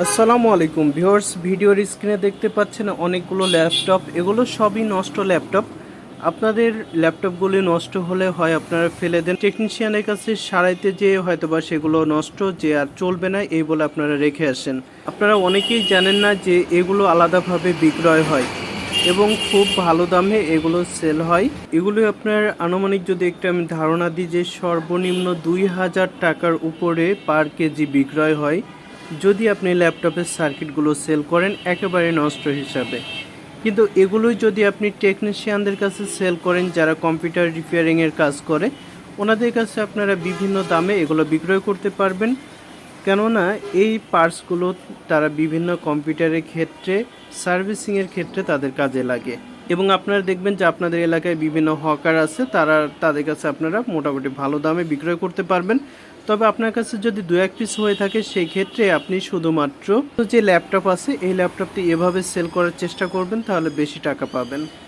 আসসালামু আলাইকুম ভিউয়ার্স, ভিডিওর স্ক্রিনে দেখতে পাচ্ছেন অনেকগুলো ল্যাপটপ। এগুলো সবই নষ্ট ল্যাপটপ। আপনাদের ল্যাপটপগুলি নষ্ট হলে হয় আপনারা ফেলে দেন, টেকনিশিয়ানের কাছে সারাইতে যেয়ে হয়তোবা সেগুলো নষ্ট যে আর চলবে না এই বলে আপনারা রেখে আসেন। আপনারা অনেকেই জানেন না যে এগুলো আলাদাভাবে বিক্রয় হয় এবং খুব ভালো দামে এগুলো সেল হয়। এগুলো আপনার আনুমানিক যদি একটু আমি ধারণা দিই যে সর্বনিম্ন 2000 টাকার উপরে পার কেজি বিক্রয় হয় যদি আপনি ল্যাপটপের সার্কিটগুলো সেল করেন একেবারে নষ্ট হিসাবে। কিন্তু এগুলোই যদি আপনি টেকনিশিয়ানদের কাছে সেল করেন যারা কম্পিউটার রিপেয়ারিংয়ের কাজ করে, ওনাদের কাছে আপনারা বিভিন্ন দামে এগুলো বিক্রয় করতে পারবেন। কেননা এই পার্টসগুলো তারা বিভিন্ন কম্পিউটারের ক্ষেত্রে সার্ভিসিংয়ের ক্ষেত্রে তাদের কাজে লাগে এবং আপনারা দেখবেন যে আপনাদের এলাকায় বিভিন্ন হকার আছে, তাদের কাছে আপনারা মোটামুটি ভালো দামে বিক্রয় করতে পারবেন। তবে আপনার কাছে যদি দু এক পিস হয়ে থাকে সেই ক্ষেত্রে আপনি শুধুমাত্র যে ল্যাপটপ আছে এই ল্যাপটপটি এভাবে সেল করার চেষ্টা করবেন, তাহলে বেশি টাকা পাবেন।